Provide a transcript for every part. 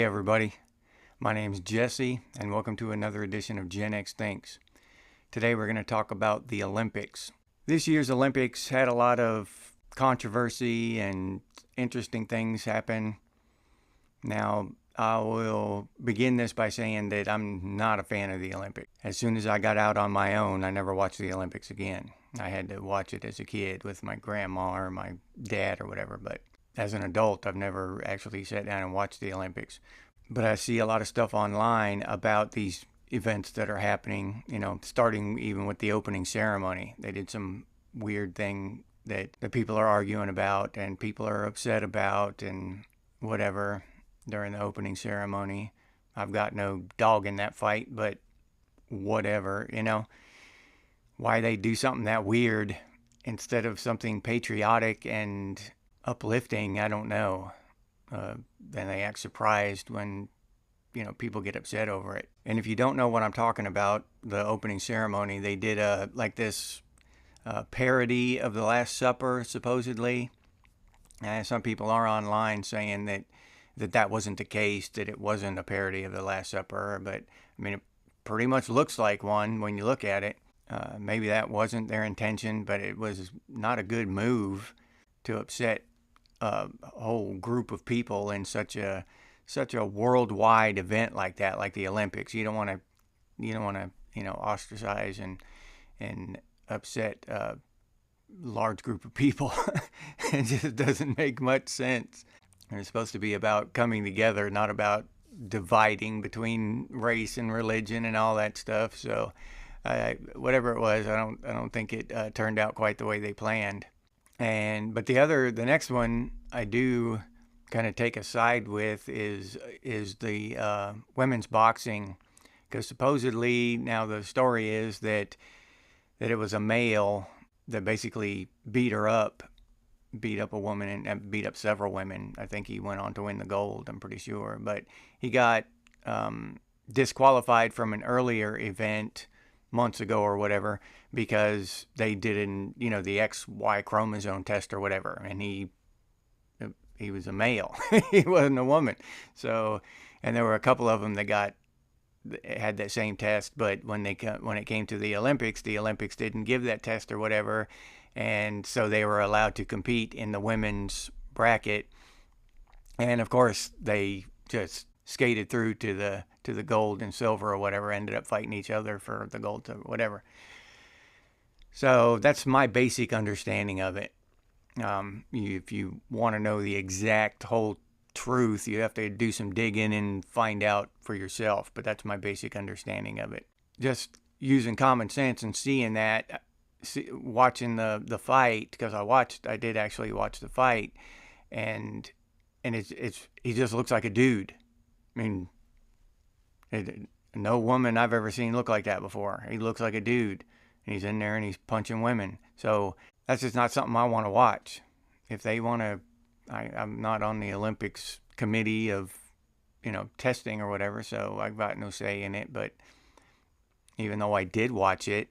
everybody, my name's Jesse and welcome to another edition of Gen X Thinks. Today we're going to talk about the Olympics. This year's Olympics had a lot of controversy and interesting things happen. Now, I will begin this by saying that I'm not a fan of the Olympics. As soon as I got out on my own, I never watched the Olympics again. I had to watch it as a kid with my grandma or my dad or whatever, but as an adult, I've never actually sat down and watched the Olympics. But I see a lot of stuff online about these events that are happening, starting even with the opening ceremony. They did some weird thing that the people are arguing about and people are upset about and whatever during the opening ceremony. I've got no dog in that fight, but whatever, why they do something that weird instead of something patriotic and uplifting, I don't know. Then they act surprised when, people get upset over it. And if you don't know what I'm talking about, the opening ceremony, they did this parody of the Last Supper, supposedly. And some people are online saying that wasn't the case, that it wasn't a parody of the Last Supper. But, it pretty much looks like one when you look at it. Maybe that wasn't their intention, but it was not a good move to upset a whole group of people in such a worldwide event like that, like the Olympics. You don't want to ostracize and upset a large group of people. It just doesn't make much sense. And it's supposed to be about coming together, not about dividing between race and religion and all that stuff. So whatever it was, I don't think it turned out quite the way they planned. But the next one I do kind of take a side with is the women's boxing, because supposedly now the story is that it was a male that basically beat up a woman and beat up several women. I think he went on to win the gold, I'm pretty sure, but he got disqualified from an earlier event months ago or whatever, because they did the XY chromosome test or whatever, and he was a male. He wasn't a woman. So, and there were a couple of them that had that same test, but when it came to the Olympics didn't give that test or whatever, and so they were allowed to compete in the women's bracket, and of course they just skated through to the gold and silver or whatever, ended up fighting each other for the gold or whatever. So that's my basic understanding of it. If you want to know the exact whole truth, you have to do some digging and find out for yourself, but that's my basic understanding of it. Just using common sense and seeing that, watching the fight, because I did actually watch the fight, and he just looks like a dude. No woman I've ever seen look like that before. He looks like a dude, and he's in there and he's punching women. So that's just not something I want to watch. If they want to, I'm not on the Olympics committee of, testing or whatever, so I've got no say in it. But even though I did watch it,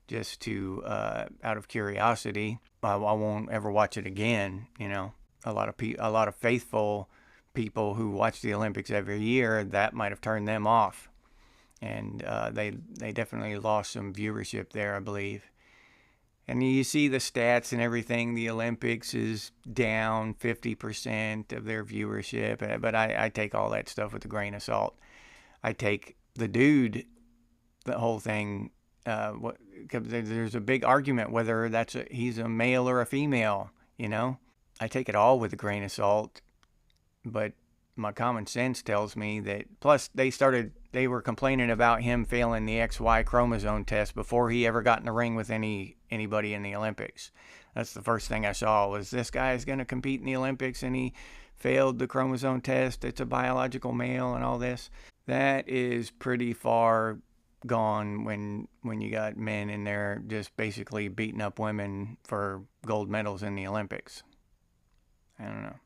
just to out of curiosity, I won't ever watch it again. A lot of faithful people who watch the Olympics every year, that might have turned them off, and they definitely lost some viewership there, I believe. And you see the stats and everything. The Olympics is down 50% of their viewership, but I take all that stuff with a grain of salt. I take the whole thing. Because there's a big argument whether he's a male or a female. I take it all with a grain of salt. But my common sense tells me that, plus they were complaining about him failing the XY chromosome test before he ever got in the ring with anybody in the Olympics. That's the first thing I saw, was this guy is going to compete in the Olympics and he failed the chromosome test. It's a biological male and all this. That is pretty far gone when you got men in there just basically beating up women for gold medals in the Olympics. I don't know.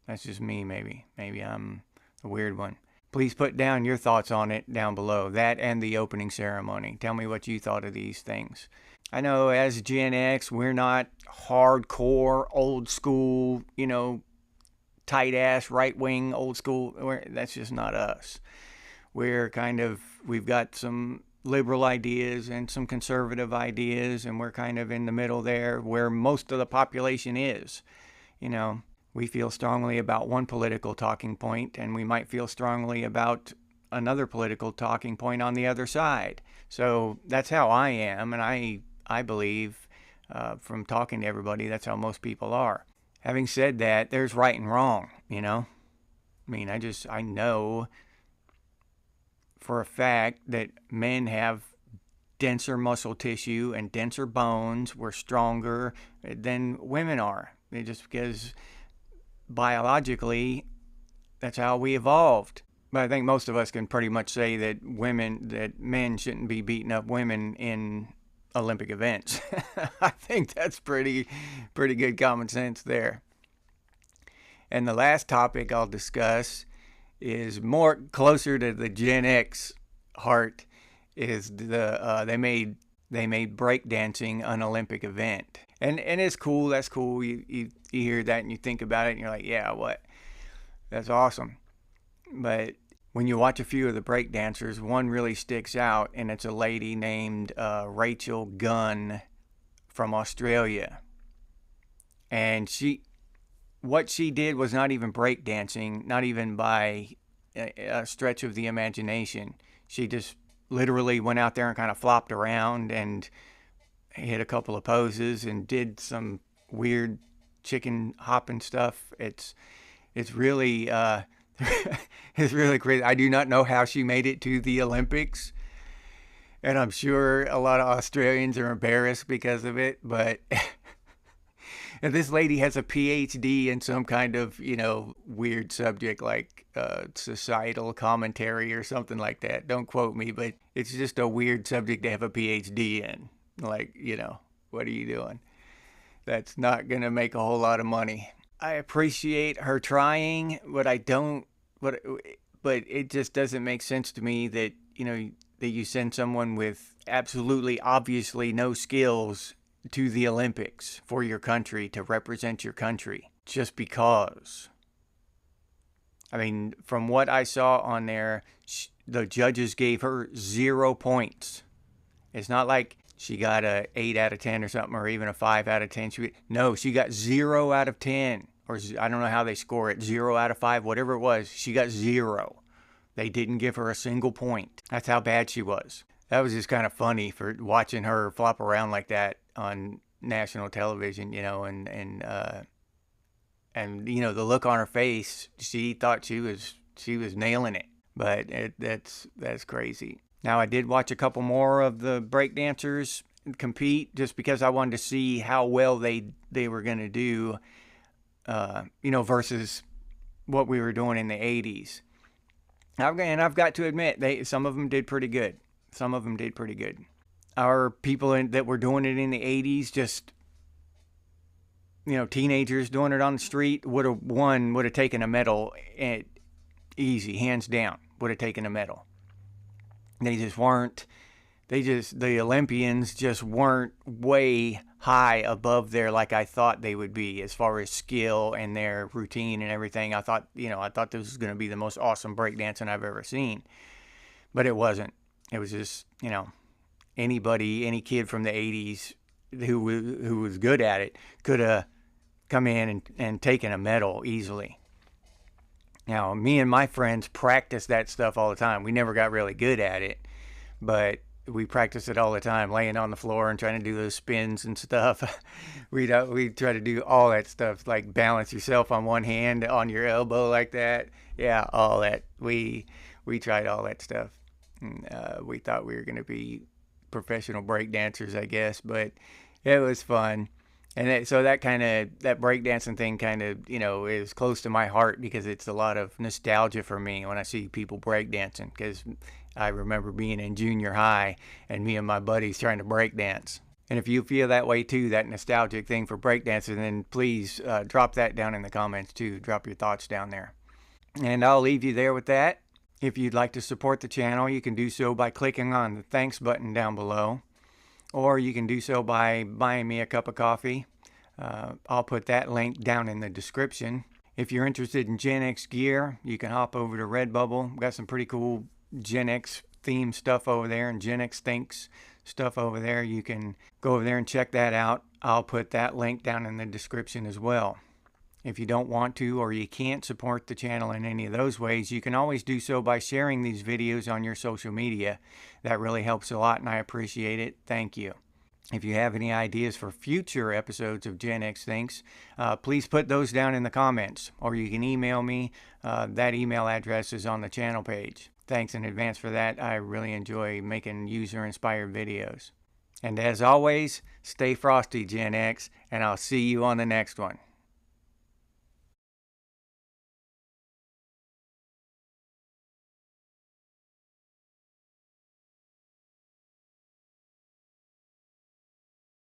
That's just me, maybe. Maybe I'm a weird one. Please put down your thoughts on it down below. That and the opening ceremony. Tell me what you thought of these things. I know as Gen X, we're not hardcore, old school, tight ass, right wing, old school. That's just not us. We've got some liberal ideas and some conservative ideas, and we're kind of in the middle there where most of the population is. You know, we feel strongly about one political talking point, and we might feel strongly about another political talking point on the other side. So that's how I am, and I believe from talking to everybody, that's how most people are. Having said that, there's right and wrong, you know? I mean, I know for a fact that men have denser muscle tissue and denser bones. We're stronger than women are. Just because biologically, that's how we evolved. But I think most of us can pretty much say that men shouldn't be beating up women in Olympic events. I think that's pretty good common sense there. And the last topic I'll discuss is more closer to the Gen X heart. Is they made breakdancing an Olympic event, and it's cool. That's cool. You hear that and you think about it, and you're like, yeah, what? That's awesome. But when you watch a few of the breakdancers, one really sticks out, and it's a lady named Rachel Gunn from Australia, and what she did was not even breakdancing, not even by a stretch of the imagination. She just literally went out there and kind of flopped around and hit a couple of poses and did some weird chicken hopping stuff. It's really it's really crazy. I do not know how she made it to the Olympics, and I'm sure a lot of Australians are embarrassed because of it, but and this lady has a PhD in some kind of, weird subject like societal commentary or something like that. Don't quote me, but it's just a weird subject to have a PhD in. Like, what are you doing? That's not going to make a whole lot of money. I appreciate her trying, but but it just doesn't make sense to me that, that you send someone with absolutely obviously no skills to the Olympics for your country to represent your country just because. I mean, from what I saw on there, the judges gave her 0 points. It's not like she got a 8 out of 10 or something, or even a 5 out of 10. She got 0 out of 10. Or I don't know how they score it, 0 out of 5, whatever it was. She got 0. They didn't give her a single point. That's how bad she was. That was just kind of funny for watching her flop around like that on national television, and the look on her face. She thought she was nailing it, but that's crazy. Now, I did watch a couple more of the breakdancers compete just because I wanted to see how well they were going to do, versus what we were doing in the 80s. And I've got to admit, some of them did pretty good. Our people that were doing it in the 80s, just, teenagers doing it on the street, would have taken a medal easy, hands down, would have taken a medal. They just weren't, the Olympians just weren't way high above there like I thought they would be as far as skill and their routine and everything. I thought this was going to be the most awesome breakdancing I've ever seen, but it wasn't. It was just, any kid from the 80s who was good at it could have come in and taken a medal easily. Now, me and my friends practiced that stuff all the time. We never got really good at it, but we practiced it all the time, laying on the floor and trying to do those spins and stuff. We try to do all that stuff, like balance yourself on one hand on your elbow like that. Yeah, all that. We tried all that stuff. We thought we were going to be professional breakdancers, I guess, but it was fun. And so that breakdancing thing kind of, is close to my heart because it's a lot of nostalgia for me when I see people breakdancing, because I remember being in junior high and me and my buddies trying to breakdance. And if you feel that way too, that nostalgic thing for breakdancing, then please drop that down in the comments too. Drop your thoughts down there. And I'll leave you there with that. If you'd like to support the channel, you can do so by clicking on the thanks button down below, or you can do so by buying me a cup of coffee. I'll put that link down in the description. If you're interested in Gen X gear, you can hop over to Redbubble. We've got some pretty cool Gen X themed stuff over there and Gen X Thinks stuff over there. You can go over there and check that out. I'll put that link down in the description as well. If you don't want to or you can't support the channel in any of those ways, you can always do so by sharing these videos on your social media. That really helps a lot and I appreciate it. Thank you. If you have any ideas for future episodes of Gen X Thinks, please put those down in the comments or you can email me. That email address is on the channel page. Thanks in advance for that. I really enjoy making user-inspired videos. And as always, stay frosty, Gen X, and I'll see you on the next one.